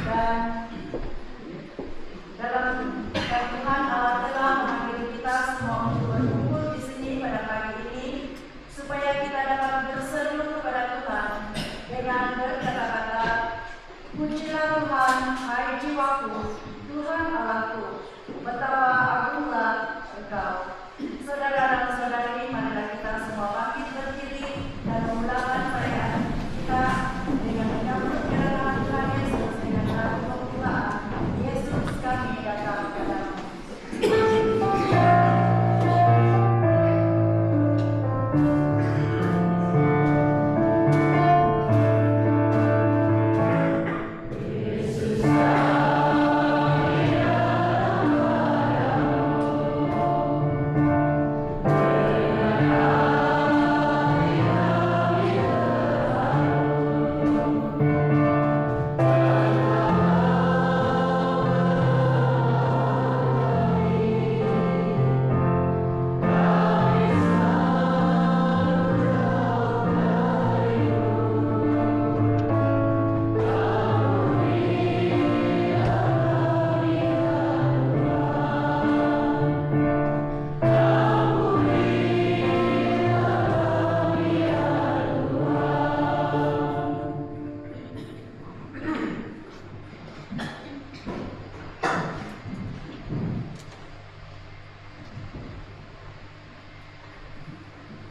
Dan Tuhan Allah telah memanggil kita semua untuk berkumpul di sini pada pagi ini supaya kita dapat berseru kepada Tuhan dengan berkata-kata, "Pujilah Tuhan, hai jiwaku, Tuhan Allahku, betapa agunglah Engkau." Saudara dan saudari, marilah kita semua bangkit berdiri dan memulakan perayaan kita dengan menyambut kedatangan Tuhan Yesus dengan lagu pembukaan, "Yesus kami datang kepadamu."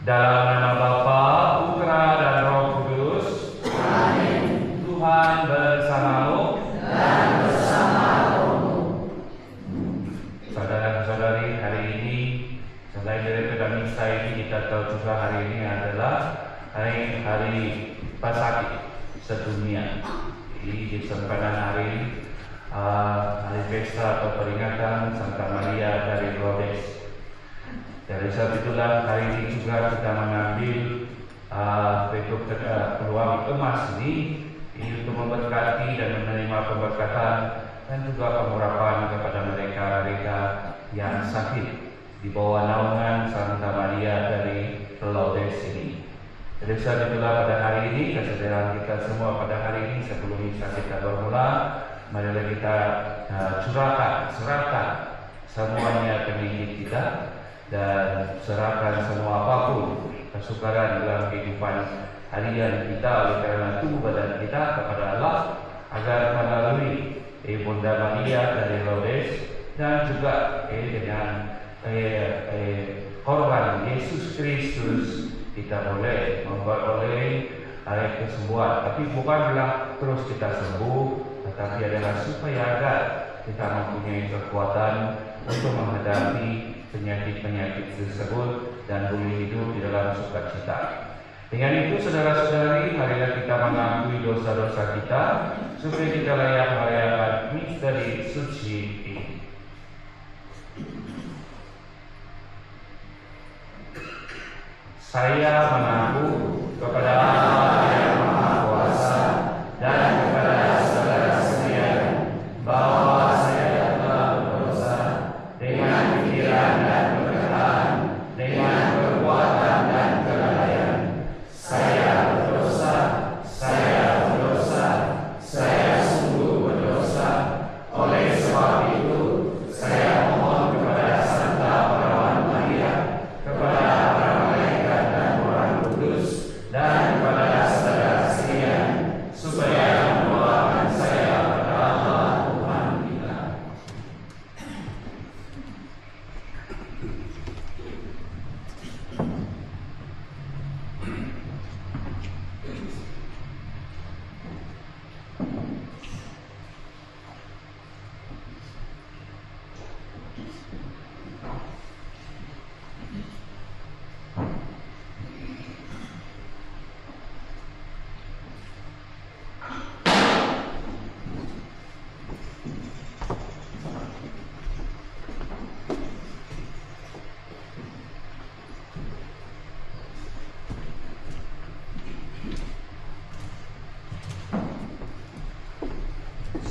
Dalam nama Bapa, Putra dan Roh Kudus. Amin. Tuhan bersamamu dan bersama rohmu. Saudara-saudari, hari ini selain daripada misa ini, kita tahu juga hari ini adalah hari Paskah sedunia. Jadi di kesempatan hari ini, hari pesta atau peringatan Santa Maria dari Lourdes. Dari sebab itulah hari ini juga kita mengambil peluang emas ini untuk memberkati dan menerima pemberkatan dan juga pengurapan kepada mereka yang sakit di bawah naungan Santa Maria dari Lourdes ini. Jadi sebab itulah pada hari ini kesadaran kita semua pada hari ini sebelum misa kita bermula, marilah kita serahkan semuanya pengikut kita dan serahkan semua apapun kesukaran dalam kehidupan harian kita oleh karena tubuh badan kita kepada Allah, agar melalui Bunda Maria dari Lourdes dan juga dengan korban Yesus Kristus kita boleh memperoleh kesembuhan. Tapi bukanlah terus kita sembuh, tetapi adalah supaya agar kita mempunyai kekuatan untuk menghadapi penyakit-penyakit tersebut dan boleh hidup di dalam sukacita. Dengan itu, saudara-saudari, marilah kita mengakui dosa-dosa kita supaya kita layak merayakan misteri suci ini. Saya mengaku kepada Allah yang Maha Kuasa dan kepada saudara sekalian bahwa saya telah berdosa dengan pikiran dan perkataan, dengan perbuatan dan kelalaian. Saya berdosa, saya sungguh berdosa. Oleh sebab itu, saya mohon kepada Santa Perawan Maria, kepada para malaikat dan orang kudus, dan kepada saudara sekalian, supaya mendoakan saya kepada Allah Tuhan kita.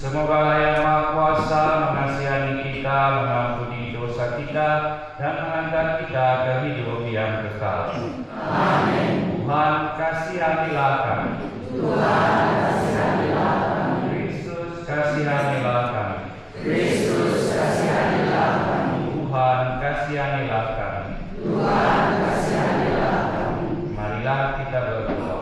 Semoga Allah yang Maha Kuasa mengasihani kita, mengampuni dosa kita, dan mengangkat kita ke hidup yang kekal. Amin. Tuhan kasihanilah kami. Tuhan kasihanilah kami. Kristus kasih kasihanilah kami. Kristus, kasihanilah kami. Tuhan, kasihanilah kami. Tuhan, kasihanilah kami. Marilah kita berdoa.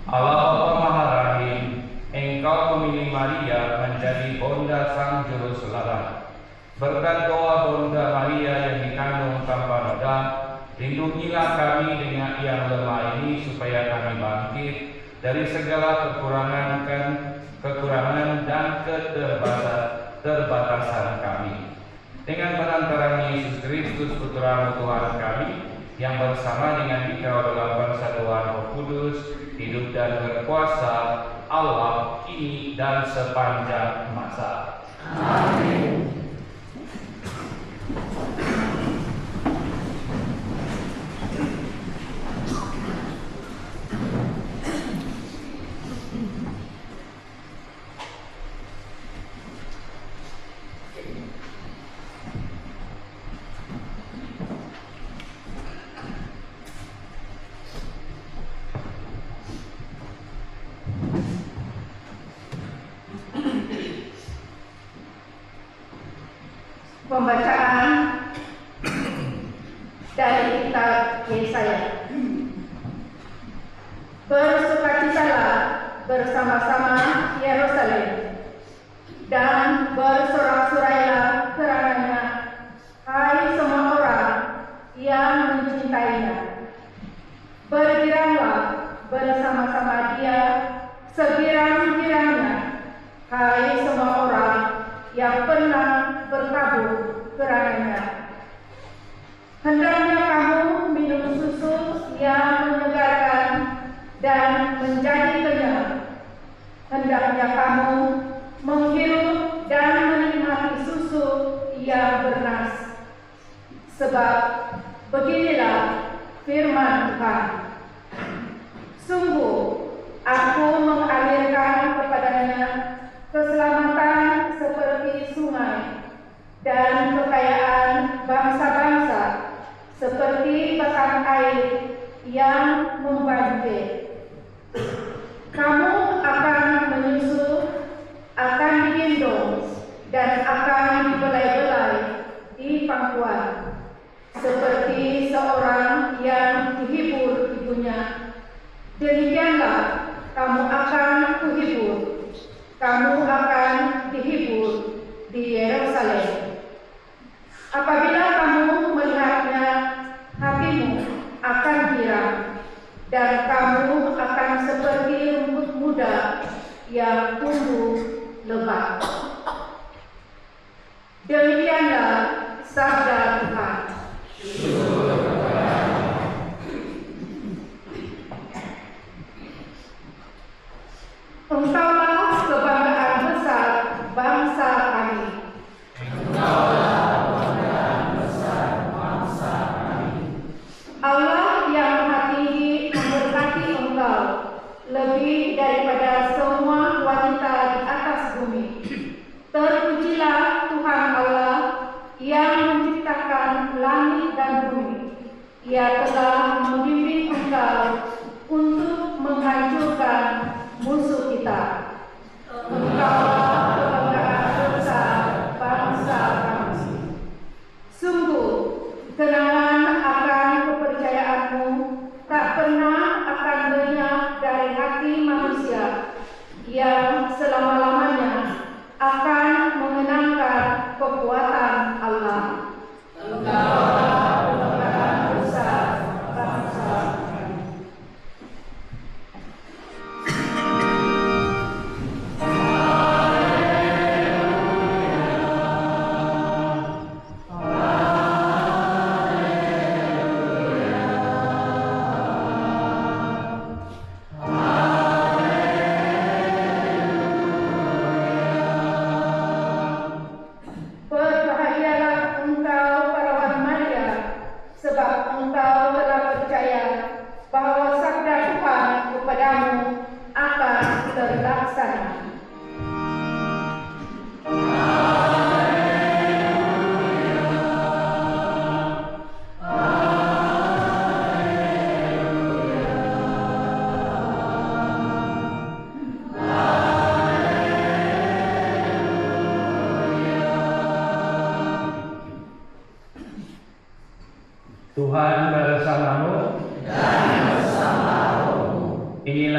Allah Bapa Maha Rahim, Engkau memilih Maria menjadi bonda Sang Juru Selamat. Berkat doa bonda Maria yang dikandung tanpa noda, lindungilah kami dengan yang lemah ini supaya kami bangkit dari segala kekurangan dan keterbatasan kami. Dengan perantaraan Yesus Kristus, Putra Tuhan kami, yang bersama dengan Dikau dalam persatuan Roh Kudus, hidup dan berkuasa Allah kini dan sepanjang masa. Amin. Pembacaan dari kitab Yesaya. Bersukacitalah bersama-sama Yerusalem dan bersorak-sorailah kerananya, hai semua orang yang mencintainya. Bergiranglah bersama-sama dia segirang-girangnya, hai semua orang yang pernah berkabung kerananya. Hendaknya kamu minum susu yang menyegarkan dan menjadi kenyang. Hendaknya kamu menghirup dan menikmati susu yang bernas. Sebab beginilah firman Tuhan. Sungguh, aku mengalirkan kepadanya keselamatan seperti sungai dan kekayaan bangsa-bangsa seperti batang air yang membanjir. Kamu akan menyusup, akan digendong, dan akan dibelai-belai di pangkuan, seperti seorang yang dihibur ibunya. Demikianlah kamu akan kuhibur. Kamu akan dihibur di Yerusalem. Apabila kamu melihatnya, hatimu akan girang, dan kamu akan seperti rumput muda yang tumbuh lebat. Demikianlah sabda Tuhan. Engkaulah kebanggaan besar bangsa kami. Engkaulah kebanggaan besar bangsa kami. Allah yang Maha Tinggi memberkati engkau lebih daripada semua wanita di atas bumi. Terpujilah Tuhan Allah yang menciptakan langit dan bumi. Ia telah membimbing engkau untuk menghancurkan musuh kita. Engkaulah kebanggaan besar bangsa kami. Sungguh, kenangan akan kepercayaanmu tak pernah akan lenyap dari hati manusia yang selama-lamanya akan mengenangkan kekuatan Allah. Engkaulah kebanggaan besar bangsa kami.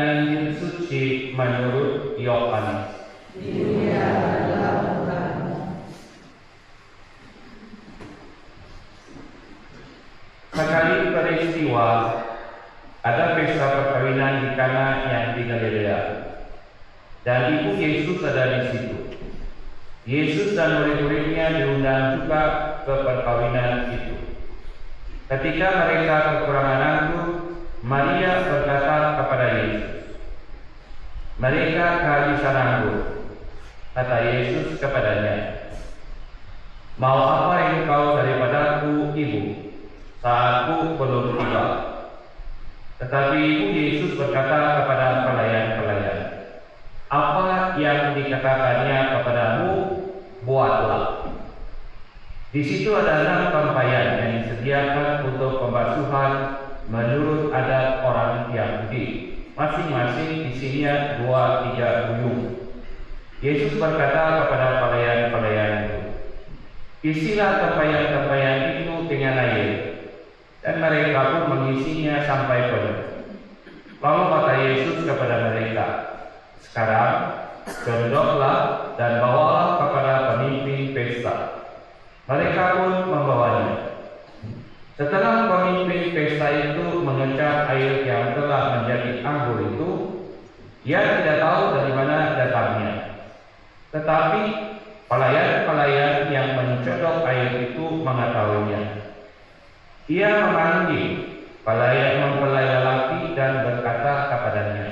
Injil suci menurut Yohanes. Sekali peristiwa, ada pesta perkawinan di Kana yang di Galilea, dan ibu Yesus ada di situ. Yesus dan murid-muridnya diundang juga ke perkawinan itu. Ketika mereka kekurangan anggur, Maria berkata kepada Yesus, "Mereka kehabisan anggur." Kata Yesus kepadanya, "Mau apa engkau daripadaku, Ibu? Saatku belum tiba." Tetapi ibu Yesus berkata kepada pelayan-pelayan, "Apa yang dikatakannya kepadamu, buatlah." Di situ ada 6 tempayan yang disediakan untuk pembasuhan menurut adat orang Yahudi. Masing-masing isinya 2-3 buyung. Yesus berkata kepada pelayan-pelayan itu, "Isilah tempayan-tempayan itu dengan air." Dan mereka pun mengisinya sampai penuh. Lalu kata Yesus kepada mereka, "Sekarang gendonglah dan bawalah kepada pemimpin pesta." Mereka pun membawanya. Setelah pemimpin pesta itu mengecap air yang telah menjadi anggur itu, ia tidak tahu dari mana datangnya. Tetapi pelayan-pelayan yang mencodok air itu mengetahuinya. Ia memanggil pelayan mempelai lelaki dan berkata kepadanya,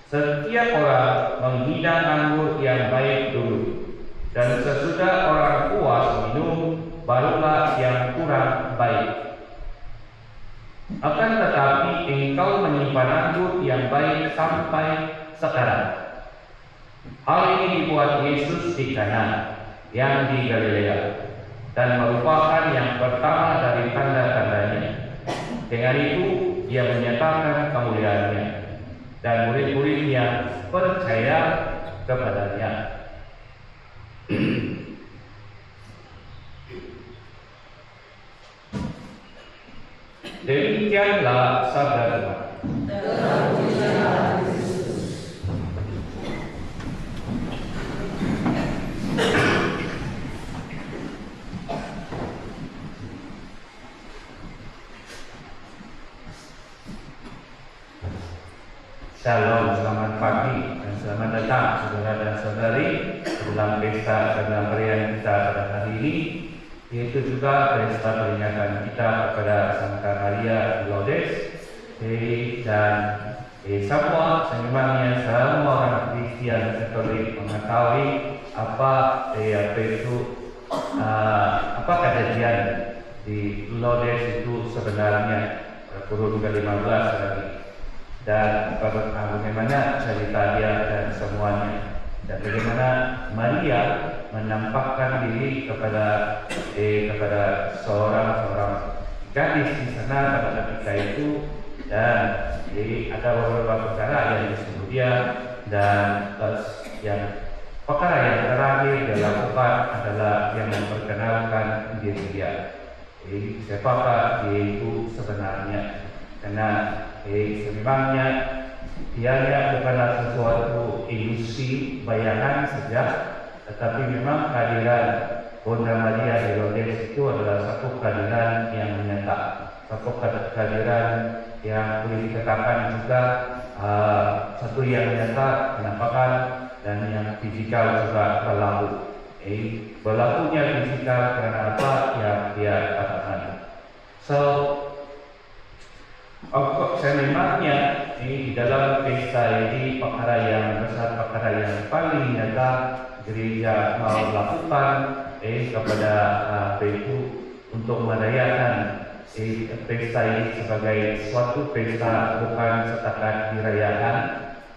"Setiap orang menghidang anggur yang baik dulu, dan sesudah orang puas minum, barulah yang kurang baik. Akan tetapi engkau menyimpan anggur yang baik sampai sekarang." Hal ini dibuat Yesus di Kana yang di Galilea, dan merupakan yang pertama dari tanda-tandanya. Dengan itu ia menyatakan kemuliaannya, dan murid-muridnya percaya kepadanya. Demikianlah sabda Tuhan. Shalom, selamat pagi dan selamat datang saudara dan saudari dalam pesta dan perayaan kita pada hari ini, yaitu juga pesta peringatan kita kepada Santa Maria de Lourdes dan semua sebenarnya semua orang Kristen Katolik mengetahui apa kejadian di Lourdes itu sebenarnya kurun ke-15 lagi. Dan bagaimana cerita dia dan semuanya, dan bagaimana Maria menampakkan diri kepada seorang gadis di sana pada ketika itu, dan ada beberapa perkara yang disebut dia, dan yang perkara yang terakhir dia lakukan adalah yang memperkenalkan diri dia. Siapakah dia itu sebenarnya? Karena sebenarnya dia bukanlah sesuatu ilusi bayangan saja, tetapi memang kehadiran Bunda Maria de Lourdes itu adalah satu kehadiran yang menyata, satu kehadiran yang boleh dikatakan juga satu yang nyata, penampakan dan yang fisikal juga berlaku. Berlakunya fisikal karena apa yang dia katakan. Sebenarnya di dalam pesta ini perkara yang besar, perkara yang paling nyata gereja mau lakukan kepada itu untuk merayakan pesta ini sebagai suatu pesta bukan setakat dirayakan,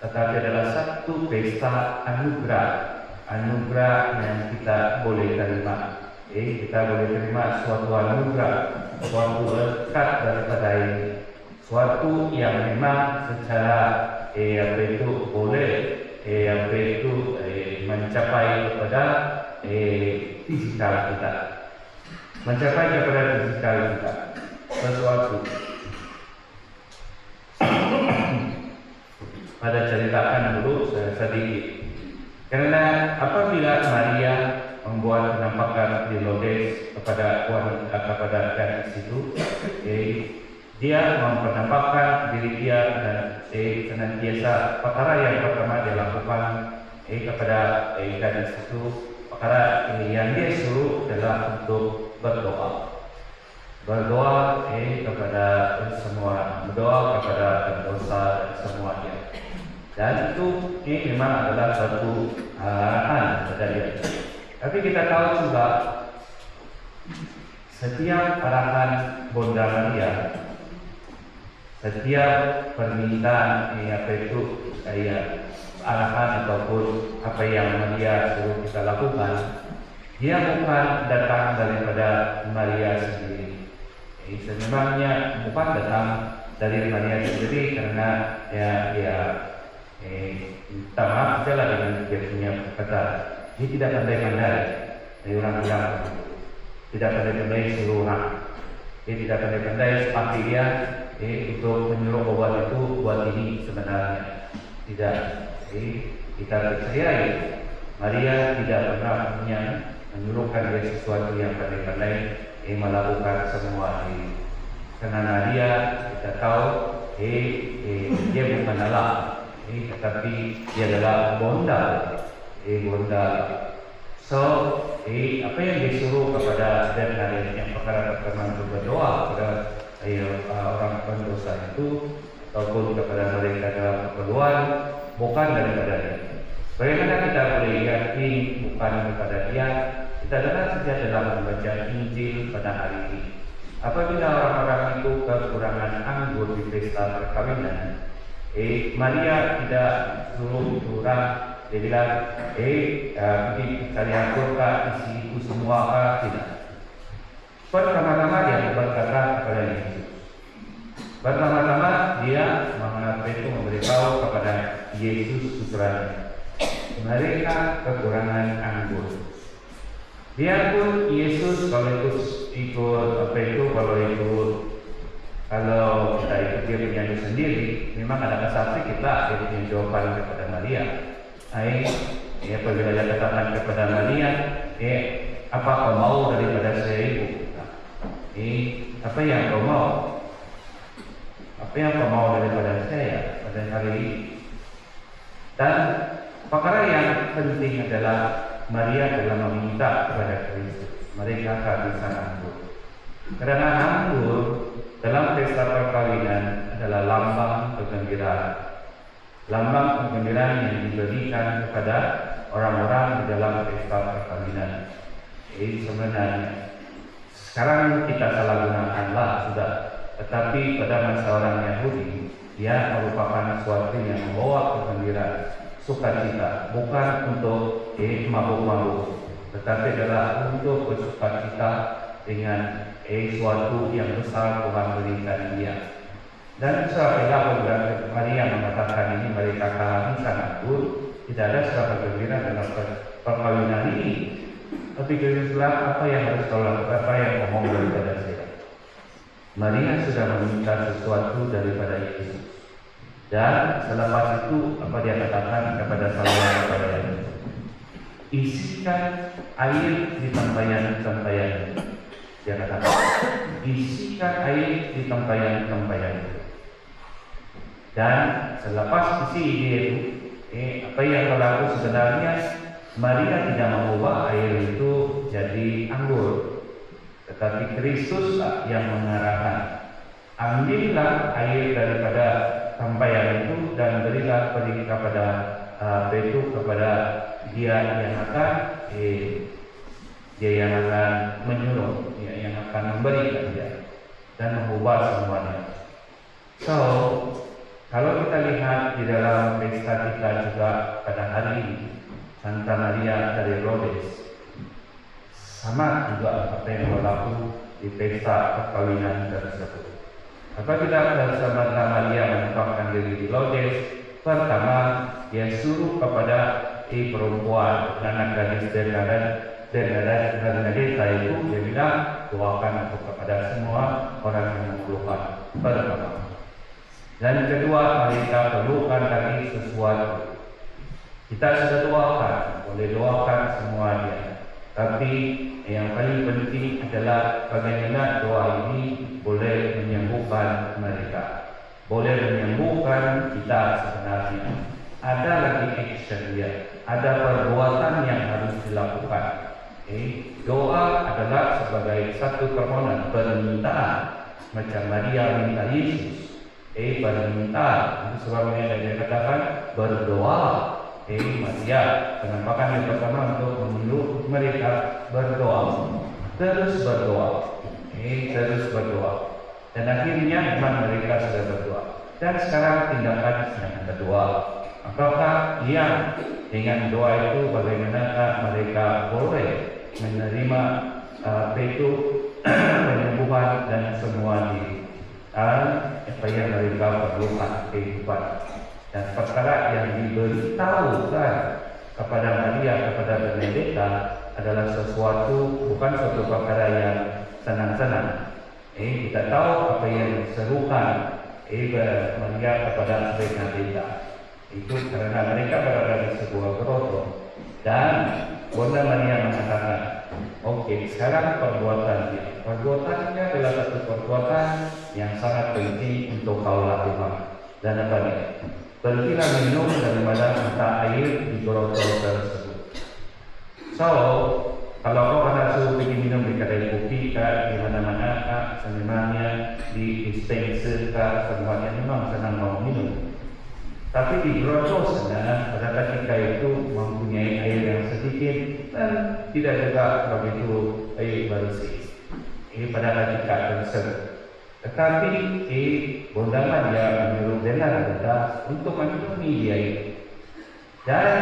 tetapi adalah satu pesta anugerah yang kita boleh terima. Kita boleh terima suatu anugerah, suatu berkat daripada ini, suatu yang memang secara boleh mencapai kepada fisikal kita, mencapai kepada fisikal kita sesuatu. Karena apabila Maria membuat penampakan di Lourdes kepada gadis itu, dia mempenampakkan diri dia dan senantiasa perkara yang pertama dia lakukan kepada gadis itu, perkara yang dia suruh adalah untuk berdoa kepada semua, berdoa kepada dosa dan semuanya. Dan itu memang adalah satu arahan pada dia. Tapi kita tahu juga setiap arahan Bunda Maria, setiap permintaan arahan ataupun apa yang Maria suruh kita lakukan, dia bukan datang daripada Maria sendiri. Sebenarnya bukan datang dari Maria sendiri, karena minta maaf saja dengan dia punya kata. Dia tidak pandai-pandai dari orang bilang, tidak pandai-pandai suruh orang. Dia tidak pandai-pandai seperti dia untuk menyuruh obat itu buat ini sebenarnya. Tidak. Kita percaya Maria tidak pernah menyuruhkan dia sesuatu yang pandai-pandai melakukan semua ini. Karena Maria kita tahu dia bukan Allah, tetapi dia adalah Bunda. So, apa yang disuruh kepada Bernadette yang perkara pertama untuk berdoa kepada orang pendosa itu, ataupun kepada mereka dalam keperluan, bukan daripada dia. Bagaimana kita boleh yakin bukan kepada dia? Kita dengar saja dalam membaca Injil pada hari ini. Apabila orang-orang itu kekurangan anggur di pesta perkawinan, Maria tidak suruh orang. Dia bilang, pergi cari anggur kah, isi itu semua kah? Tidak. Pertama-tama dia berkata kepada Yesus. Pertama-tama dia memberitahu kepada Yesus putranya, mereka kekurangan anggur. Biarpun Yesus kalau kita ikut dia punya sendiri, memang ada saksi kita dia punya jawaban kepada Maria. Apabila dia katakan kepada Maria, apa kau mau daripada saya ibu? Apa yang kau mau? Apa yang kau mau daripada saya pada hari ini? Dan perkara yang penting adalah Maria telah meminta kepada Kristus mereka kehabisan anggur. Karena anggur dalam pesta perkawinan adalah lambang kegembiraan. Lambang kegembiraan yang diberikan kepada orang-orang di dalam pesta perkawinan. Sebenarnya sekarang kita salah gunakanlah sudah, tetapi pada masa orang Yahudi dia merupakan sesuatu yang membawa kegembiraan, sukacita, bukan untuk mabuk-mabuk, tetapi adalah untuk bersukacita dengan sesuatu yang besar Tuhan berikan dia. Dan setelah Maria mengatakan ini mereka kehabisan anggur, tidak ada sebuah kegembiraan dalam perkawinan ini. Tapi Kristuslah apa yang harus kau lakukan, apa yang ngomong daripada saya. Maria sudah meminta sesuatu daripada Yesus. Dan selepas itu apa dia katakan kepada Yesus? Isikan air di tempayan-tempayan. Dia katakan, isikan air di tempayan-tempayan. Dan selepas isi dia itu, apa yang berlaku sebenarnya, Maria tidak mengubah air itu jadi anggur, tetapi Kristus yang mengarahkan. Ambillah air daripada tempayan itu dan berilah pergi kepada kepada dia yang akan menyuruh, yang akan memberikan dia dan mengubah semuanya. So, kalau kita lihat di dalam pesta kita juga pada hari ini, Santa Maria dari Lourdes, sama juga apa yang berlaku di pesta perkawinan tersebut. Apabila Santa Maria menempatkan diri di Lourdes, pertama dia suruh kepada perempuan anak gadis Bernadette itu, dia bilang doakan untuk kepada semua orang yang mengeluhkan. Pertama. Dan kedua, mereka perlukan lagi sesuatu. Kita sudah doakan, boleh doakan semuanya. Tapi yang paling penting adalah bagaimana doa ini boleh menyembuhkan mereka, boleh menyembuhkan kita sebenarnya. Ada lagi action dia, ada perbuatan yang harus dilakukan. Doa adalah sebagai satu permohonan, permintaan, macam Maria minta Yesus. Permintaan, itu sebabnya dia katakan berdoa. Maria penampakan yang pertama untuk menyuruh mereka berdoa, terus berdoa, terus berdoa, dan akhirnya memang mereka sudah berdoa. Dan sekarang tindakan yang kedua, apakah yang dengan doa itu bagaimanakah mereka boleh menerima itu penyembuhan dan semua apa yang mereka perlukan kehidupan. Dan perkara yang diberitahukan kepada Maria, kepada Benedetta adalah sesuatu, bukan suatu perkara yang senang-senang. Kita tahu apa yang diserukan Maria kepada Benedetta. Itu karena mereka berada di sebuah grotto. Dan Bunda Maria mengatakan, oke, sekarang perbuatannya. Perbuatannya adalah satu perbuatan yang sangat penting untuk kau lakukan. Dan apa dia? Pergilah minum daripada mata air di grotto tersebut. So, kalau kau ada suruh pergi minum di kedai kopi di mana-mana, sebenarnya di dispenser semuanya memang senang mau minum. Tapi di grotto sana pada ketika itu mempunyai air yang sedikit dan tidak juga begitu air bersih. Ini pada ketika tersebut. Tetapi Bunda Maria menyuruh Benedetta untuk meminumi dia ini. Dan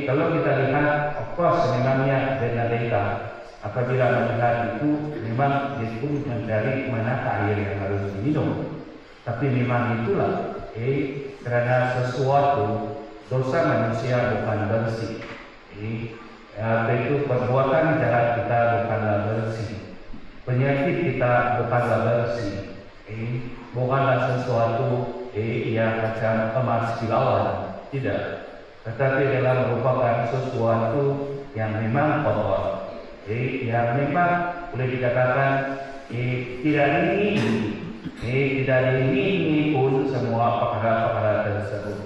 kalau kita lihat, of course memangnya Benedetta apabila mendengar itu memang dia pun mencari mana air yang harus diminum. Tapi memang itulah karena sesuatu dosa manusia bukan bersih. Itu perbuatan jahat kita bukanlah bersih. Penyakit kita bukanlah bersih. Bukanlah sesuatu yang macam emas kilauan, tidak. Tetapi adalah merupakan sesuatu yang memang kotor, yang memang boleh dikatakan tidak diingini pun semua perkara-perkara tersebut.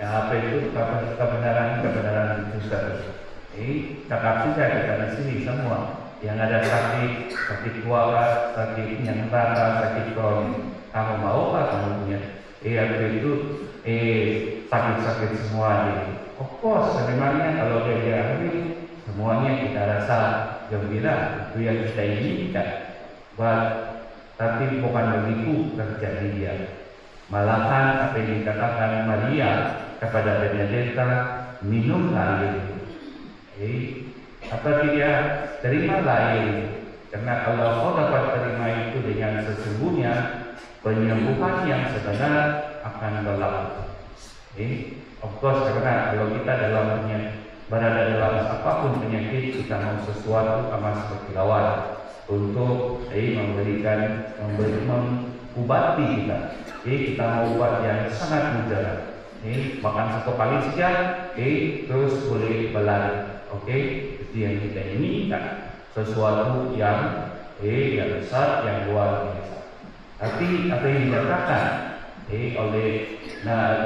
Apa itu kebenaran itu tersebut. Cakap saja kita di sini semua. Yang ada sakit keluarga, sakit yang rata, sakit kronis. Kamu mau apa kamu punya? Apa itu sakit-sakit semua ini. Of course, sebenarnya kalau dia dialami, semuanya kita rasa gembira. Itu yang kita inginkan. Tapi bukan begitu terjadi dia. Malahan apa yang dikatakan Maria kepada Benedetta, minumlah air. Apa dia terimalah air, karena kalau kau dapat terima itu dengan sesungguhnya, penyembuhan yang sebenar akan berlaku. Of course, karena kalau kita berada dalam apapun penyakit, kita mau sesuatu amat berkilauan untuk mengobati kita. Kita mau obat yang sangat mudah. Makan satu kali saja, terus boleh berlari. Itu yang kita inginkan, sesuatu yang besar, yang luar biasa. Tapi apa yang dikatakan oleh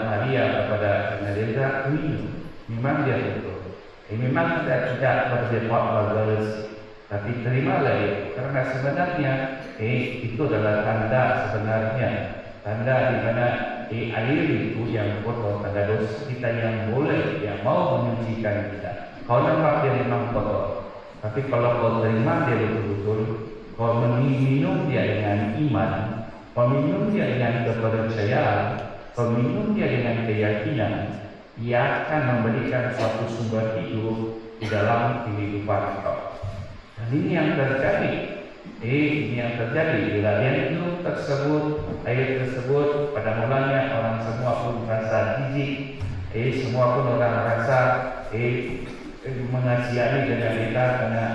Maria kepada Benedetta ini memang dia betul. Memang kita tidak berjemaah bersih, tapi terimalah itu, karena sebenarnya itu adalah tanda sebenarnya, tanda di mana air itu yang kotor, tanda dosa kita yang boleh, yang mau menyucikan kita. Kau nampak dia memang kotor, tapi kalau kau terima dia betul-betul, kau minum dia dengan iman, kau minum dia dengan kepercayaan, kau minum dia dengan keyakinan, ia akan memberikan suatu sumber hidup di dalam kehidupan kau. Dan ini yang terjadi. Ini yang terjadi bila dia minum tersebut, air tersebut, pada mulanya orang semua pun merasa jijik, semua pun orang merasa mengasihani dengan kita karena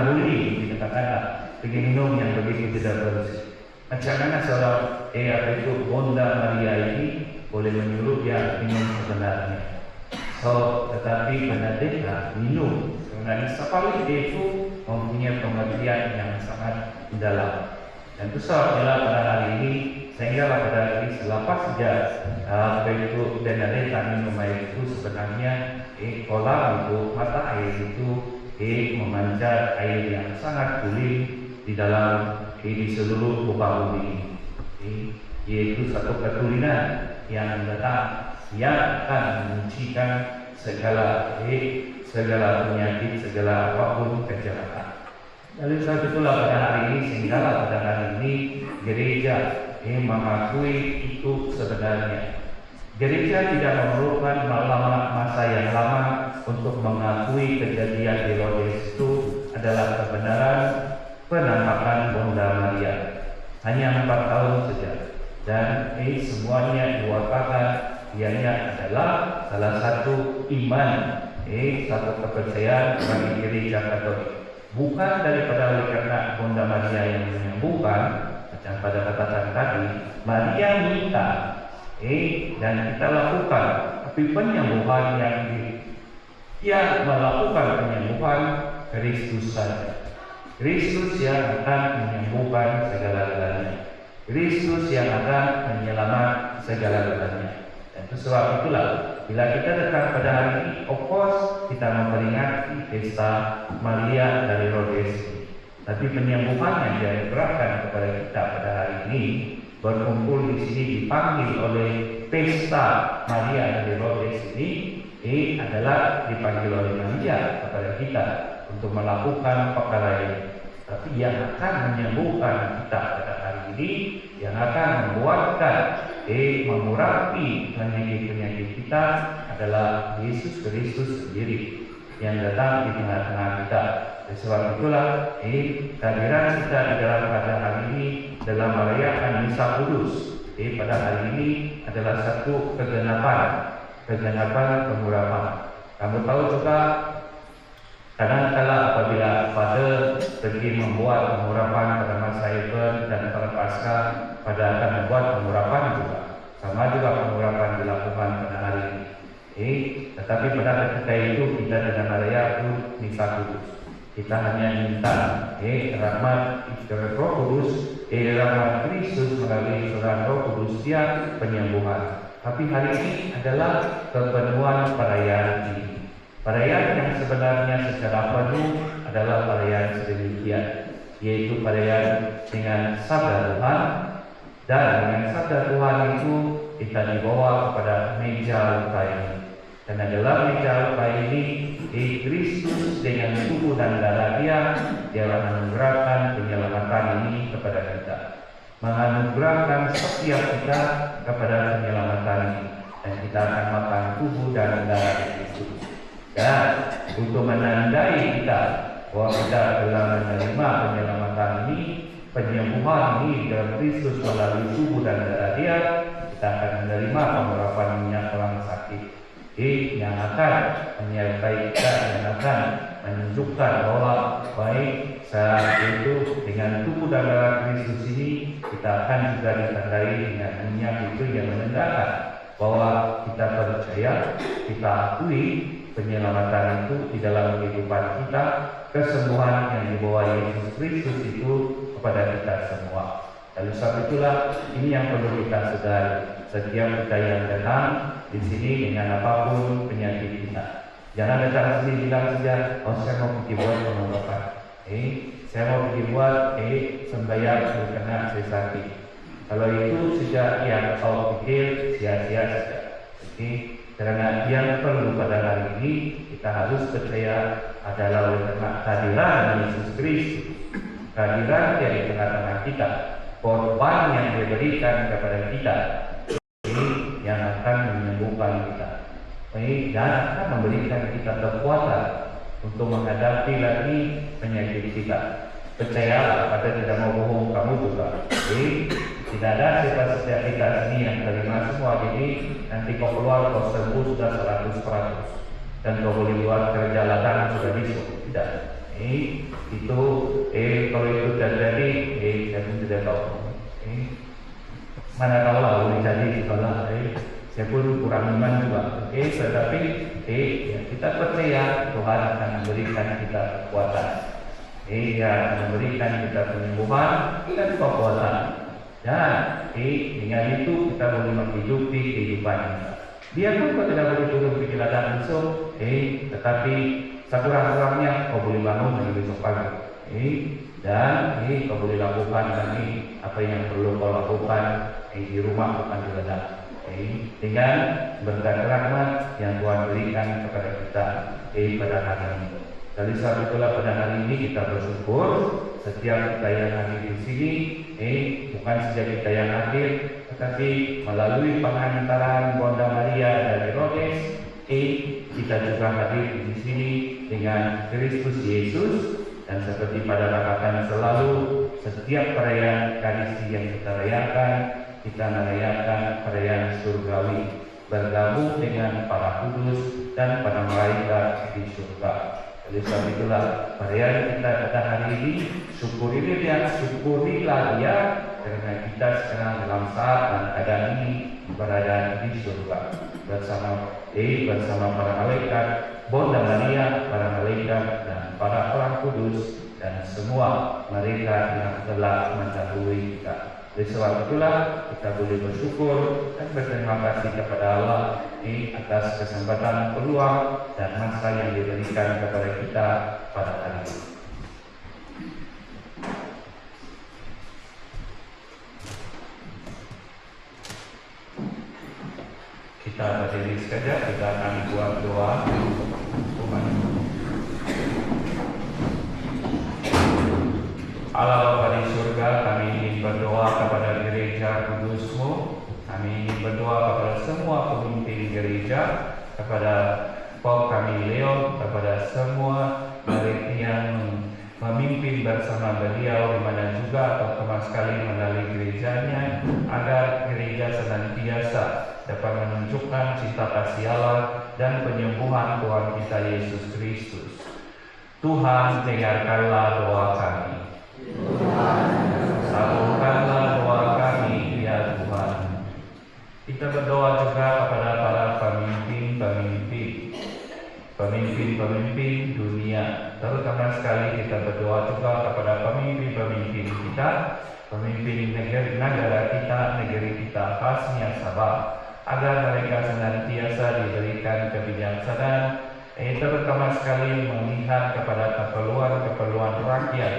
bully, dikatakanlah pergi minum yang begitu tidak bersih. Macam mana seorang Bonda Maria ini boleh menyuruh dia minum sebenarnya. Tetapi pendeta minum sebenarnya sekali dia itu mempunyai pengertian yang sangat mendalam. Dan itu sebabnya pada hari ini sehingga pada hari ini selepas saja pendeta minum air itu sebenarnya kolam itu mata air itu memancar air yang sangat gurih di dalam di seluruh muka bumi ini, yaitu satu keturunan yang datang yang akan menyucikan segala penyakit, segala apapun kejahatan. Lalu sebab itulah pada hari ini sehingga pada hari ini gereja mengakui itu sebenarnya. Gereja tidak memerlukan masa yang lama untuk mengakui kejadian di Lourdes itu adalah kebenaran penampakan Bonda Maria. Hanya 4 tahun saja, dan semuanya diwakilkan ianya adalah salah satu iman, satu kepercayaan bagi gereja Katolik. Bukan daripada oleh karena Bonda Maria yang menyembuhkan, macam pada katakan tadi, Maria minta, dan kita lakukan, tapi penyembuhan yang melakukan penyembuhan Kristus saja. Kristus yang akan menyembuhkan segala-galanya. Kristus yang akan menyelamat segala-galanya. Dan itu sebab itulah bila kita datang pada hari ini, of course kita memperingati pesta Maria dari Lourdes ini. Tapi penyembuhan yang dia berikan kepada kita pada hari ini berkumpul di sini dipanggil oleh pesta Maria dari Lourdes ini adalah dipanggil oleh Maria kepada kita untuk melakukan perkara ini. Tapi yang akan menyembuhkan kita pada hari ini, yang akan membuatkan mengurangi penyakit-penyakit kita adalah Yesus Kristus sendiri yang datang di tengah-tengah kita. Oleh sebab itulah kehadiran kita di dalam pada hari ini dalam merayakan Misa Kudus pada hari ini adalah satu kegenapan pengurapan. Kamu tahu juga kadang-kala apabila pada pergi membuat pengurapan pada masa Event dan pada Pasca, pada akan membuat pengurapan juga. Sama juga pengurapan dilakukan pada hari ini. Tetapi pada ketika itu kita tidak merayakan Misa Kudus. Kita hanya minta rahmat Roh Kudus, rahmat Kristus melalui surah Roh Kudus dia penyembuhan. Tapi hari ini adalah kepenuhan perayaan ini. Perayaan yang sebenarnya secara penuh adalah perayaan sedemikian, yaitu perayaan dengan sabda Tuhan, dan dengan sabda Tuhan itu kita dibawa kepada meja lupa ini. Karena dalam meja lupa ini, Kristus dengan tubuh dan darah dia menganugerahkan penyelamatan ini kepada kita, menganugerahkan setiap kita kepada penyelamatan ini, dan kita akan makan tubuh dan darah Kristus. Dan untuk menandai kita bahwa kita telah menerima penyelamatan ini, penyembuhan ini dalam Kristus melalui tubuh dan darah dia, kita akan menerima pengurapan minyak orang sakit yang akan menyertai kita, yang akan menunjukkan bahwa baik saat itu dengan tubuh dan darah Kristus ini kita akan juga ditandai dengan minyak itu yang menandakan bahwa kita percaya, kita akui penyelamatan itu di dalam kehidupan kita, kesembuhan yang dibawa Yesus Kristus itu kepada kita semua. Lalu sebab itulah ini yang perlu kita sadari. Setiap kita yang datang di sini dengan apapun penyakit kita, jangan datang sini bilang saja, oh saya mau pergi buat pengobatan, saya mau pergi buat sembahyang karena saya sakit. Kalau itu sudah yang kau pikir sia-sia saja. Karena yang perlu pada hari ini kita harus percaya adalah oleh karena kehadiran Yesus Kristus, kehadiran dia di tengah-tengah kita, korban yang diberikan kepada kita ini yang akan menyembuhkan kita, dan akan memberikan kita kekuatan untuk menghadapi lagi penyakit kita. Percayalah, pada tidak mau bohong kamu juga. Tidak ada setiap kita ini yang terima semua. Jadi nanti kau keluar kau sembuh sudah 100%, dan kau boleh buat kerja ladang sudah bisa. Tidak. Itu kalau itu terjadi, saya pun tidak tahu. Mana tahu lah boleh jadi sekolah, saya pun kurang iman juga. Tetapi ya, kita percaya Tuhan akan memberikan kita kekuatan. Dia akan memberikan kita penyembuhan dan kekuatan. Dan dengan itu kita boleh menghidupi kehidupan kita. Dia pun tidak boleh turun ke ladang musuh, tetapi sekurang-kurangnya kau boleh bangun dari besok pagi. Dan kau boleh lakukan lagi apa yang perlu kau lakukan di rumah, bukan di ladang. Dengan berkat rahmat yang Tuhan berikan kepada kita pada hari ini. Dari sebab itulah pada hari ini kita bersyukur setiap kita yang hadir di sini, bukan saja kita yang hadir, tetapi melalui pengantaran Bonda Maria dan Herodes, kita juga hadir di sini dengan Kristus Yesus. Dan seperti pada rakatan selalu, setiap perayaan Ekaristi yang kita rayakan, kita merayakan perayaan surgawi, bergabung dengan para kudus dan para malaikat di surga. Oleh sebab itulah perayaan kita pada hari ini, syukurilah dia, karena kita sekarang dalam saat dan keadaan ini berada di surga bersama para malaikat, Bonda Maria, para malaikat dan para orang kudus dan semua mereka yang telah mendahului kita. Oleh sebab itulah kita boleh bersyukur dan berterima kasih kepada Allah atas kesempatan, peluang dan masa yang diberikan kepada kita pada hari ini. Kita berdiri sekejap, kita akan buat doa. Allah Bapa di surga, kami ingin berdoa kepada gereja kudus-Mu. Kami ingin berdoa kepada semua pemimpin gereja, kepada Pop kami Leo, kepada semua mereka yang memimpin bersama beliau, di mana juga terutama sekali melalui gerejanya, agar gereja senantiasa dapat menunjukkan cita kasih Allah dan penyembuhan Tuhan kita Yesus Kristus. Tuhan, dengarkanlah doa kami. Sambungkanlah doa kami, ya Tuhan. Kita berdoa juga kepada para pemimpin dunia. Terutama sekali kita berdoa juga kepada pemimpin kita, pemimpin negara kita, negeri kita khasnya Sabah, agar mereka senantiasa diberikan kebijaksanaan, terutama sekali melihat kepada keperluan rakyat,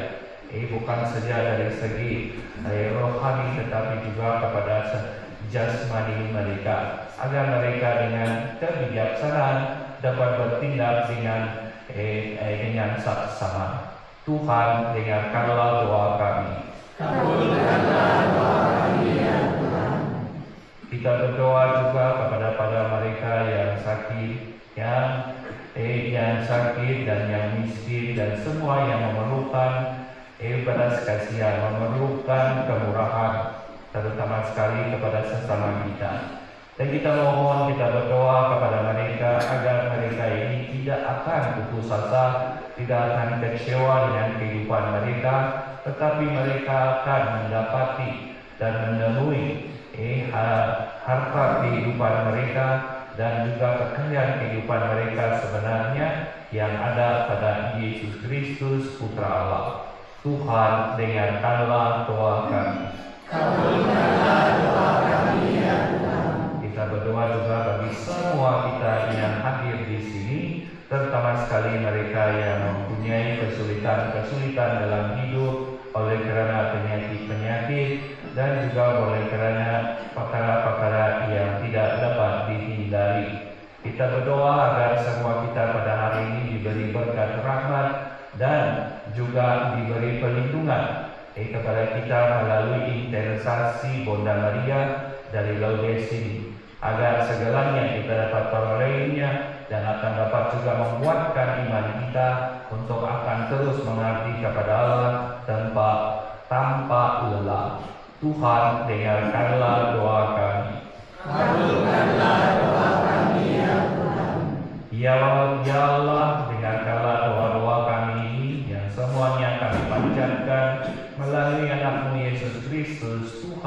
bukan saja dari segi rohani, tetapi juga kepada jasmani mereka, agar mereka dengan kebijaksanaan dapat bertindak dengan saksama. Tuhan, dengarkanlah doa kami. Kabulkanlah doa kami, ya Tuhan. Kita berdoa juga kepada mereka yang sakit, yang sakit dan yang miskin dan semua yang memerlukan belas kasihan, memerlukan kemurahan, terutama sekali kepada sesama kita. Dan kita mohon, kita berdoa kepada mereka agar mereka ini tidak akan putus asa, tidak akan kecewa dengan kehidupan mereka, tetapi mereka akan mendapati dan menemui harta kehidupan mereka dan juga kekayaan kehidupan mereka sebenarnya yang ada pada Yesus Kristus, Putra Allah. Tuhan, dengarkanlah doa kami. Kabulkanlah doa kami, ya Tuhan. Kita berdoa juga bagi semua kita yang hadir di sini, terutama sekali mereka yang mempunyai kesulitan dalam hidup oleh karena penyakit dan juga oleh karena perkara-perkara yang tidak dapat dihindari. Kita berdoa agar semua kita pada hari ini diberi berkat rahmat dan juga diberi perlindungan kepada kita melalui intercesi Bonda Maria dari Laudes ini, agar segalanya kita dapat perolehnya dan akan dapat juga menguatkan iman kita untuk akan terus mengabdi kepada Allah tanpa lelah. Tuhan, dengarkanlah doa kami. Kabulkanlah doa kami, ya Tuhan. Ya Allah, dengarkanlah doa-doa kami ini yang semuanya kami panjatkan melalui anakmu Yesus Kristus, Tuhan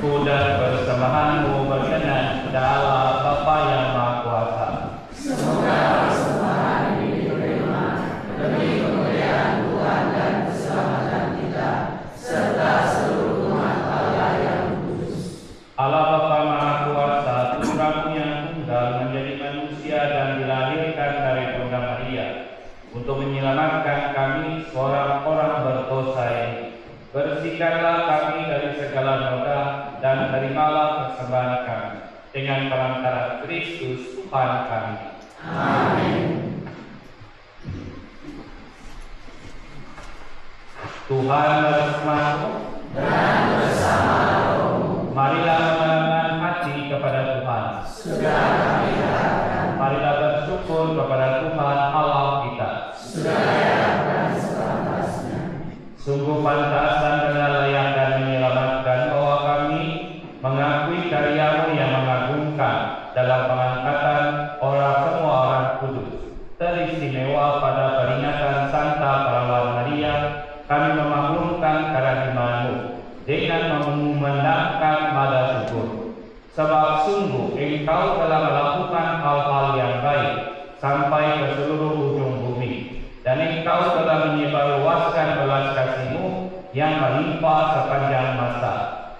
syukur dan persembahanmu berkenan kepada Allah Bapa yang Maha Kuasa. Semoga persembahan ini diterima demi kemuliaan Tuhan dan keselamatan kita serta seluruh umat Allah yang kudus. Allah Bapa Maha Kuasa, Putra-Mu yang tunggal menjadi manusia dan dilahirkan dari Bunda Maria untuk menyelamatkan kami orang-orang berdosa ini. Bersihkanlah kami dari segala noda dan terimalah persembahan kami dengan perantara Kristus Tuhan kami. Amin. Tuhan bersamamu Dan bersama rohmu, marilah menenangkan hati kepada Tuhan. sudah kami harapkan, Marilah bersyukur kepada Tuhan Allah kita. sudah diharapkan sepantasnya. Sungguh pantas dan benar layak dan menyelamatkan bahwa kami mengakui karya-Mu yang mengagumkan dalam pengangkatan semua orang kudus. Teristimewa pada peringatan Santa Perawan Maria, kami memaklumkan kerahiman-Mu dengan memandangkan nada syukur. Sebab sungguh Engkau telah melakukan hal-hal yang baik sampai ke seluruh ujung bumi. Dan Engkau telah menyebarluaskan belas kasih-Mu yang melimpah sepanjang masa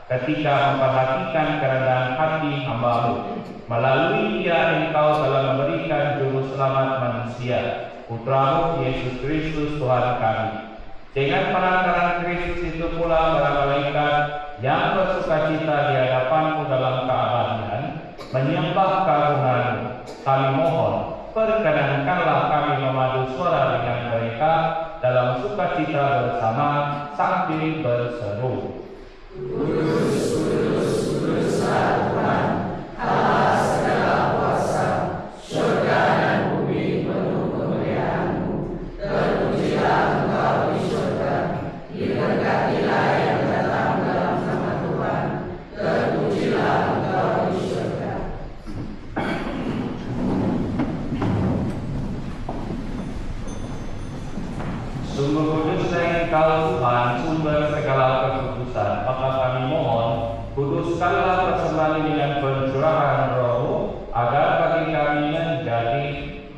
ketika memperhatikan kerendahan hati hamba-Mu. Melalui Dia Engkau telah memberikan juru selamat manusia, Putra-Mu Yesus Kristus Tuhan kami. Dengan perantaraan Kristus itu pula para malaikat yang bersukacita di hadapan-Mu dalam keabadian menyembah keagungan-Mu. Kami mohon, perkenankanlah kami memadu suara dengan mereka dalam sukacita bersama sambil berseru. Kudus, kudus, kuduslah Tuhan, Allah segala kuasa, surga dan bumi penuh kemuliaan-Mu. Terpujilah Engkau di surga, diberkatilah yang datang dalam nama Tuhan. Terpujilah Engkau di surga. Sungguh kuduslah Engkau Tuhan, sumber segala kekudusan. Maka kami mohon, kuduskanlah persembahan ini dengan pencurahan Roh-Mu, agar bagi kami menjadi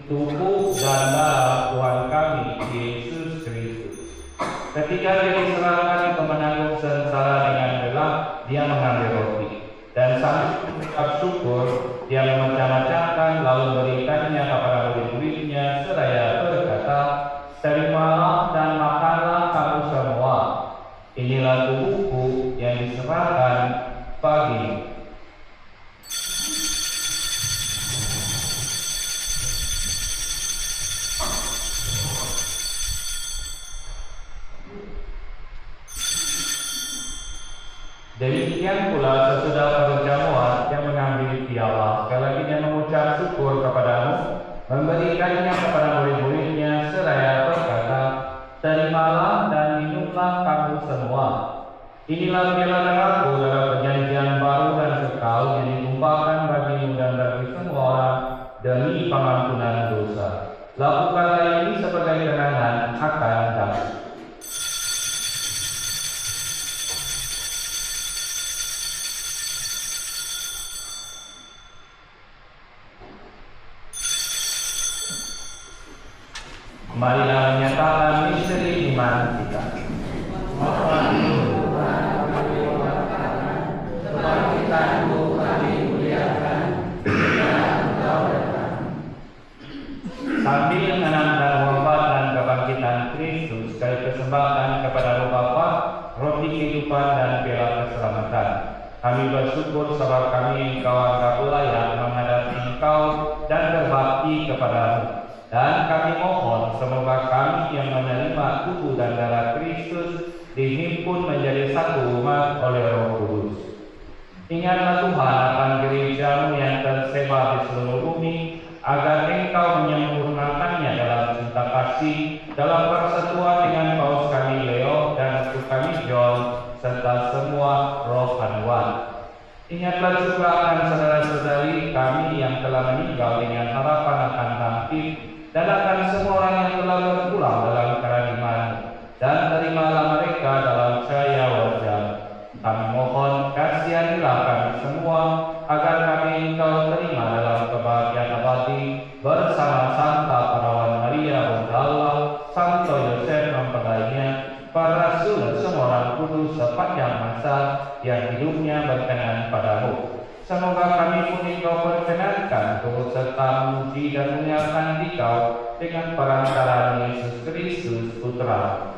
tubuh dan darah Tuhan kami Yesus Kristus. Ketika Dia diserahkan untuk menanggung sengsara dengan rela, Dia mengambil roti dan sambil mengucap syukur, Dia memecah-mecahkan lalu memberikannya kepada murid-muridnya seraya berkata, "Terimalah dan makanlah kamu semua. Inilah tubuhku yang diserahkan bagimu." Demikian pula sesudah perjamuan Dia mengambil piala, sekali lagi Dia mengucap syukur kepadamu, memberikannya kepada murid-muridnya seraya berkata, "Terimalah dan minumlah kamu semua. Inilah piala darahku dalam perjanjian baru dan kekal yang ditumpahkan bagimu dan bagi semua orang demi pengampunan dosa. Lakukanlah ini sebagai kenangan akan kami." Marilah menyatakan misteri iman kita. Kebangkitan-Mu kami muliakan, dengan Engkau datang. Sambil menanamkan wafat dan kebangkitan Kristus, kami persembahkan kepada Roh Bapa, roti kehidupan dan piala keselamatan. Kami bersyukur sebab kami Engkau anggap layak menghadapi Engkau dan berbakti kepada-Mu. Dan kami mohon semoga kami yang menerima tubuh dan darah Kristus dihimpun menjadi satu umat oleh Roh Kudus. Ingatlah Tuhan akan gereja-Mu yang tersebar di seluruh bumi, agar Engkau menyempurnakannya dalam cinta kasih, dalam persatuan dengan Paus kami Leo dan Atuk kami John, serta semua rohaniwan. Ingatlah juga akan saudara-saudari kami yang telah meninggal dengan harapan akan bangkit, dan akan semua orang yang telah berpulang dalam kerahiman-Mu, dan terimalah mereka dalam cahaya wajah. Kami mohon kasih kasihanilah kami semua, agar kami Engkau terima dalam kebahagiaan abadi bersama Santa Perawan Maria Bunda Allah, Santo Yosef mempelainya, para rasul dan semua orang kudus sepanjang masa yang hidupnya berkenan padamu. Semoga kami pun Engkau perkenankan turut serta memuji dan memuliakan Engkau dengan perantara Yesus Kristus Putra.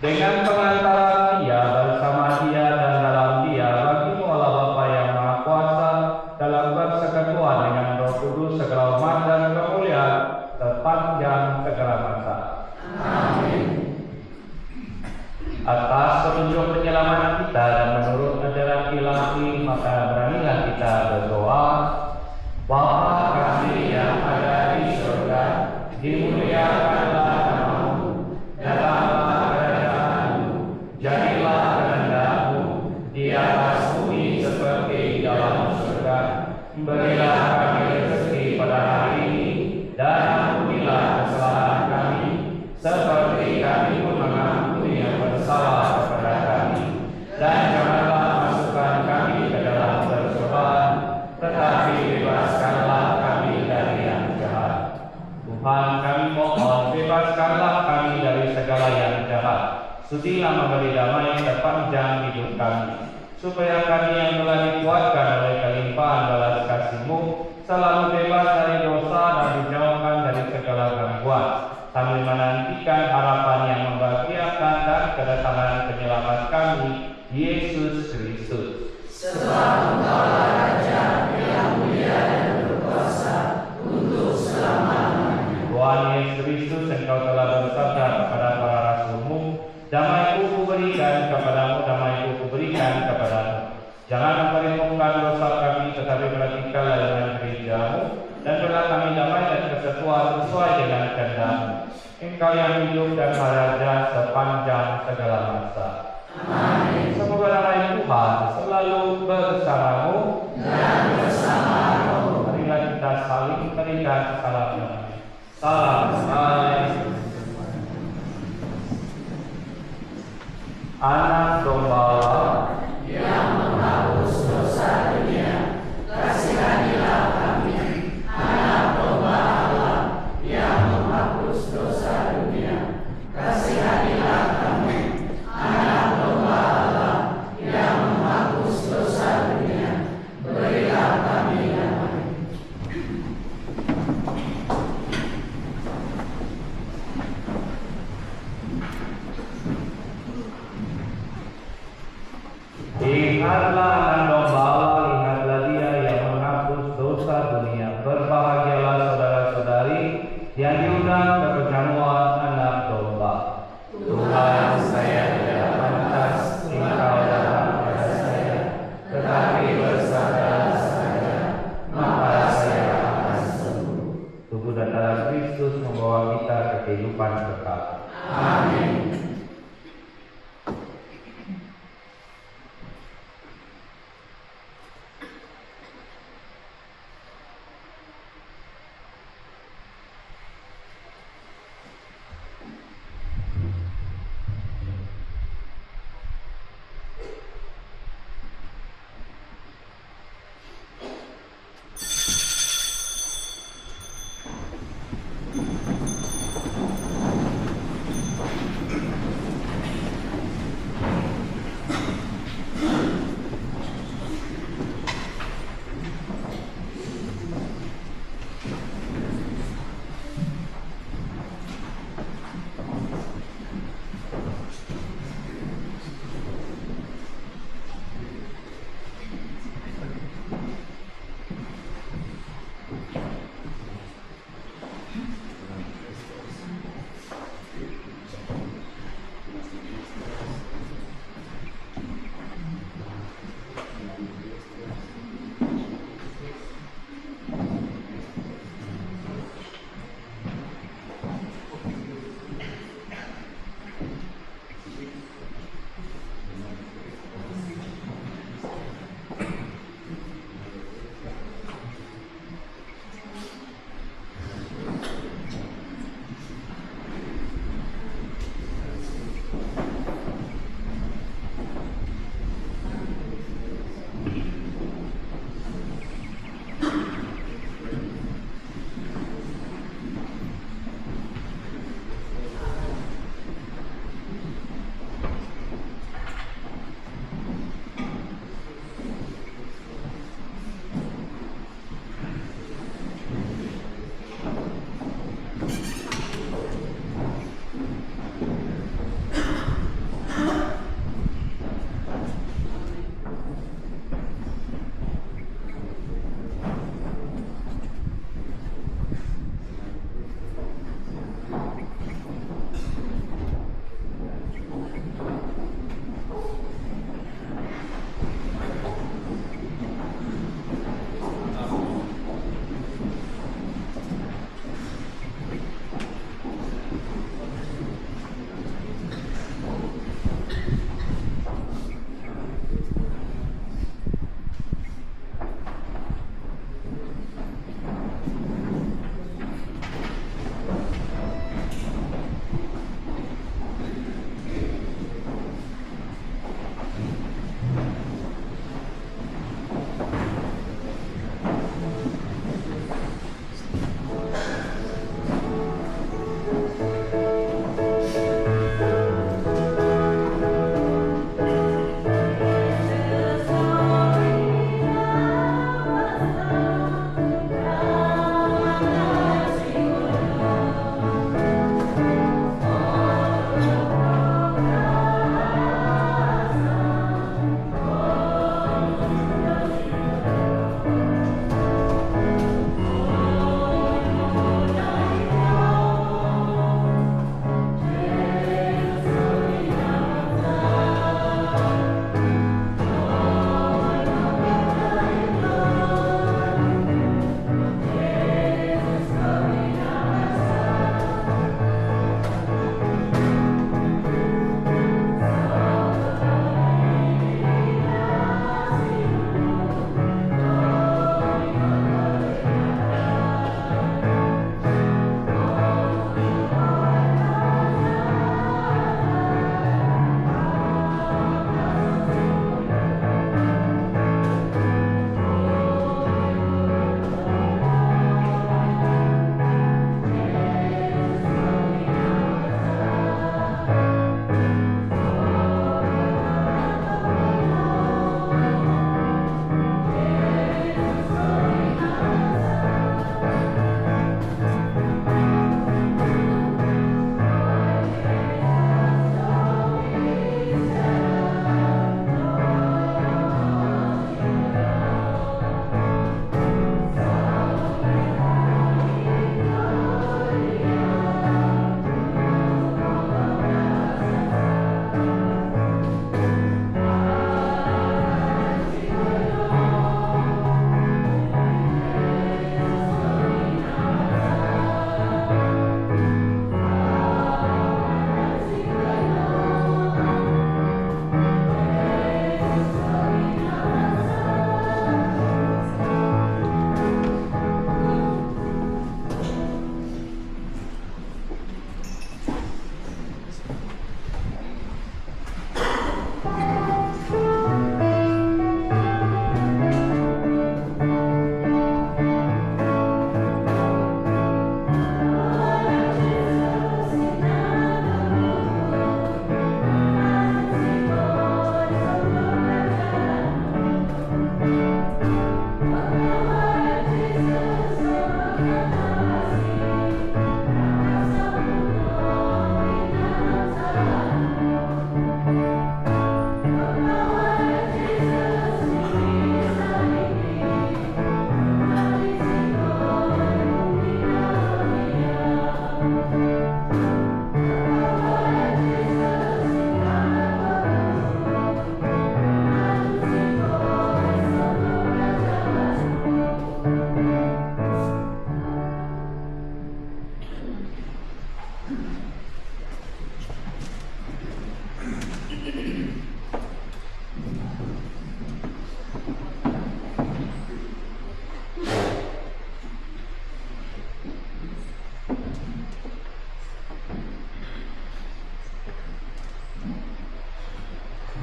Dengan pengantaran Dia, bersama Dia dan dalam Dia, bagimu Allah Bapa yang Maha Kuasa, dalam persekutuan dengan Roh Kudus segala hormat dan kemuliaan sepanjang segala masa. Amin. Atas petunjuk penyelamat kita dan menurut ajaran ilahi, maka beranilah kita berdoa. Bapa kami yang ada di surga, dimuliakanlah namamu, datanglah kerajaanmu, jadilah kehendak-mu di atas bumi seperti di dalam surga. Berilah kami rezeki pada hari ini, dan ampunilah kesalahan kami, seperti kami pun mengampuni yang bersalah kepada kami. Dan janganlah masukkan kami ke dalam percobaan, tetapi bebaskanlah kami dari yang jahat. Tuhan, kami mohon, bebaskanlah kami dari segala yang jahat. Sudilah memberi damai sepanjang hidup kami, supaya kami yang telah dikuatkan oleh kelimpahan balas kasih-Mu selalu bebas dari dosa dan dijauhkan dari segala gangguan, sambil menantikan harapan yang membahagiakan dan kedatangan penyelamat kami, Yesus Kristus. Sebab Engkaulah Raja yang mulia dan berkuasa untuk selama-lamanya. Tuhan Yesus Kristus, Engkau telah bersabda kepada para rasul-Mu, damai-Ku kuberikan kepadamu, damai-Ku kuberikan kepadamu. Jangan memperhitungkan dosa kami, tetapi perhatikanlah dengan gereja-Mu, dan berilah kami damai dan kesatuan sesuai dengan kehendak-Mu. Engkau yang hidup dan meraja sepanjang segala masa. Amin. Semoga damai Tuhan selalu bersamamu Dan bersama rohmu. Marilah kita saling berikan salam damai. Salam damai. Anak domba Allah yang menghapus dosa dunia, kasihanilah kami. Anak domba Allah yang menghapus dosa dunia, kasihanilah kami. Anak domba Allah yang menghapus dosa dunia, berilah kami damai. Ingatlah anak domba Allah, ingatlah Dia yang menghapus dosa dunia. Berbahagialah saudara-saudari yang diundang ke perjamuan anak domba. Tuhan, saya tidak pantas Engkau datang pada saya, tetapi bersabdalah saja, maka saya akan sembuh. Tubuh dan darah Kristus membawa kita ke kehidupan kekal. Amin.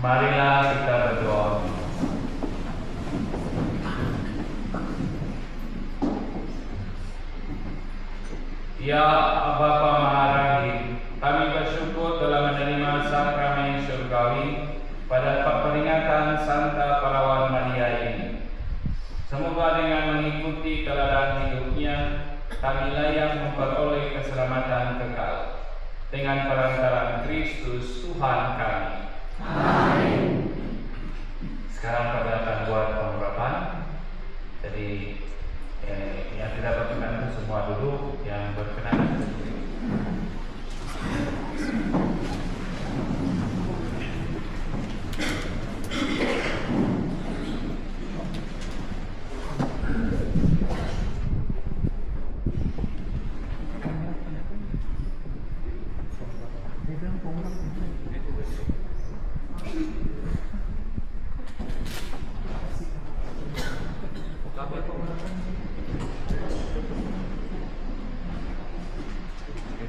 Marilah kita berdoa. Ya Bapa Maharani, kami bersyukur telah menerima sakramen surgawi pada peringatan Santa Perawan Maria ini. Semoga dengan mengikuti teladan hidupnya, kami layak memperoleh keselamatan kekal. Dengan perantaraan Kristus Tuhan kami. Amin. Sekarang pada akan buat pengurapan. Jadi yang tidak berkenan itu semua dulu, yang berkenan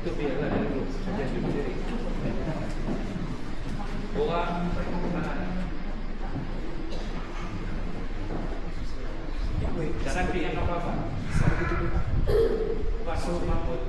itu biarlah dulu saja berdiri. Orang jangan bikin apa-apa. Bukan semaput.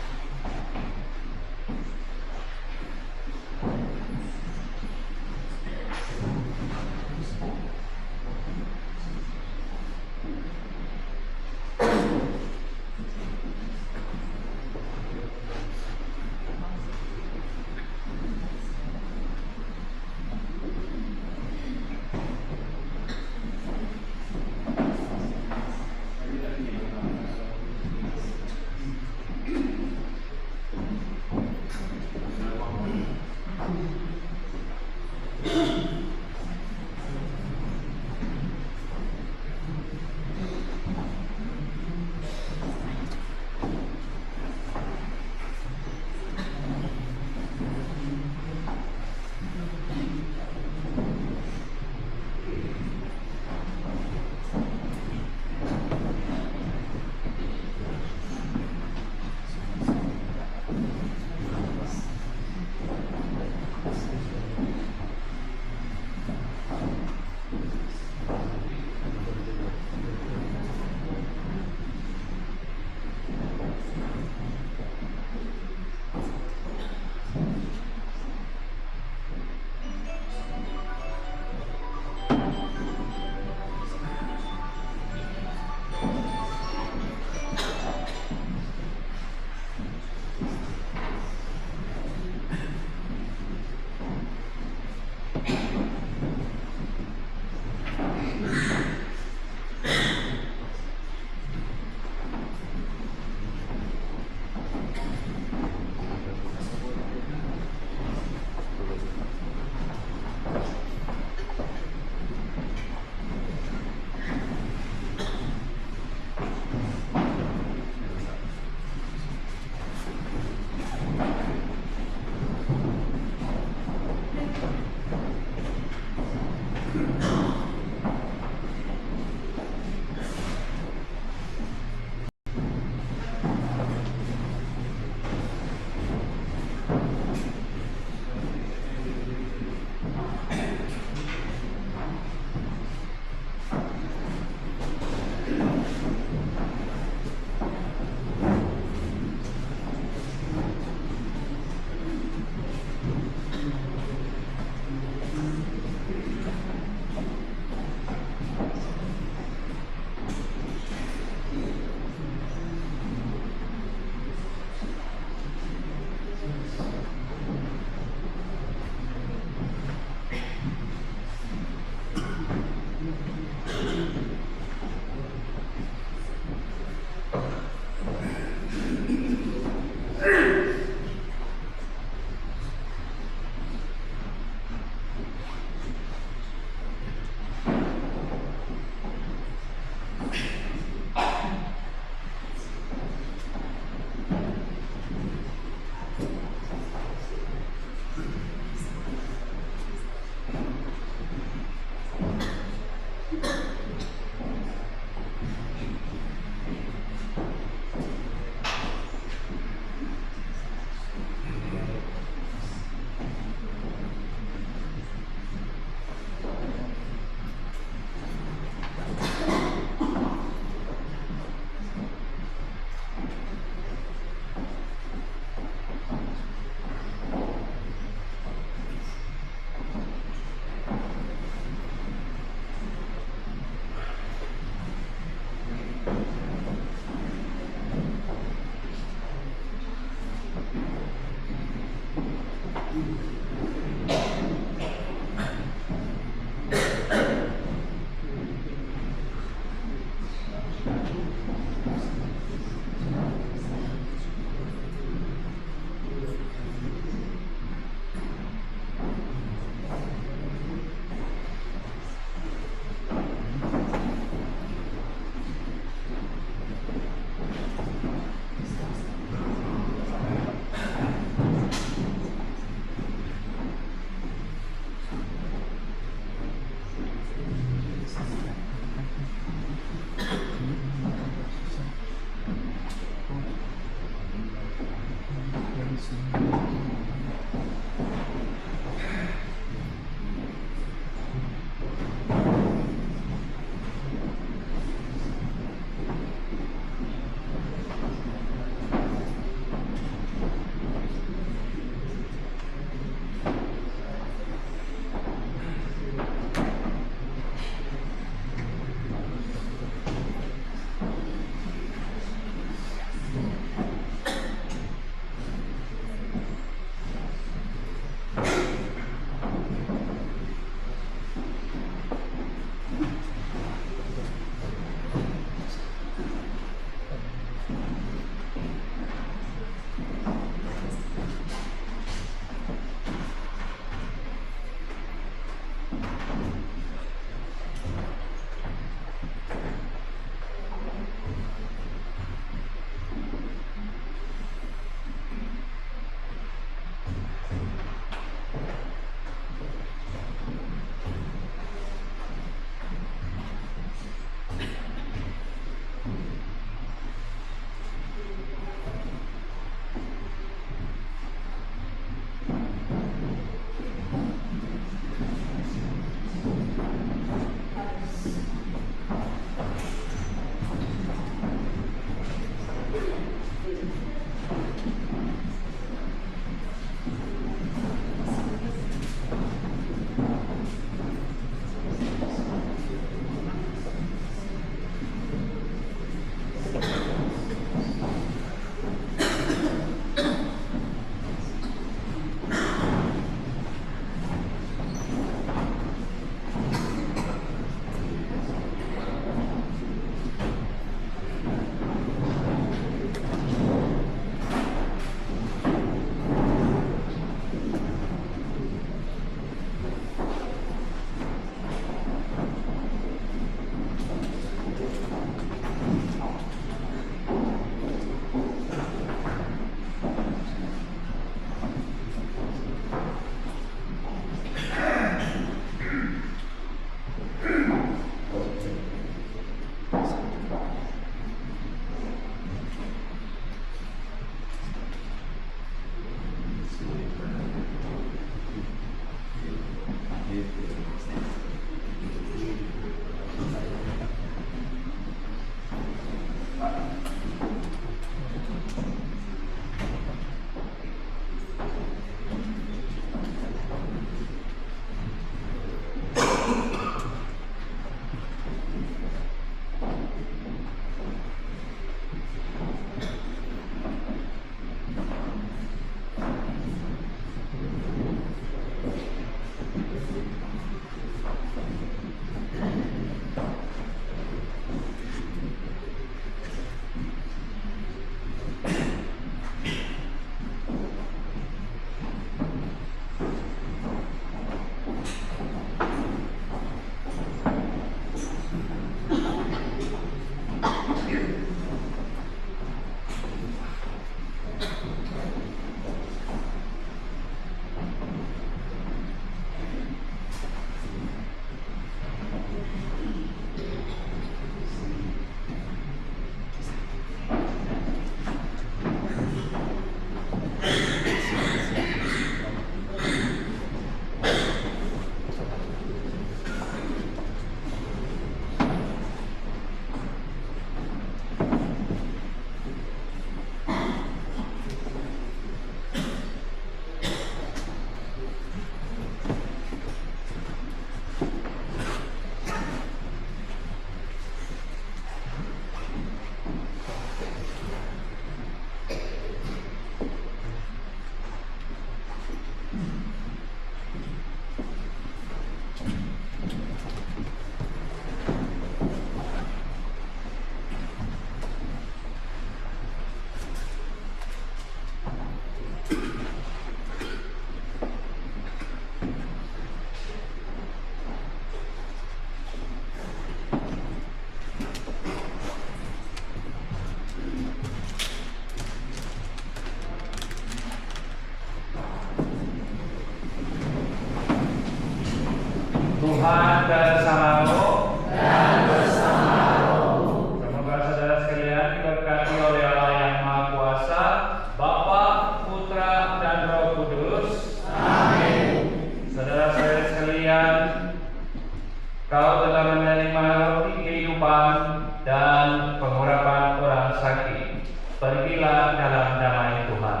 dalam damai Tuhan.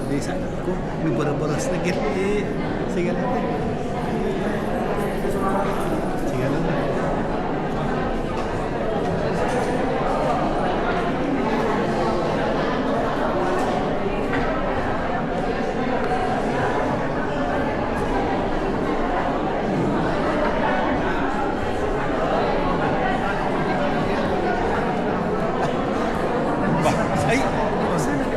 Di sana ko may boros-boros na git. Sige natin. Ay, oh, sana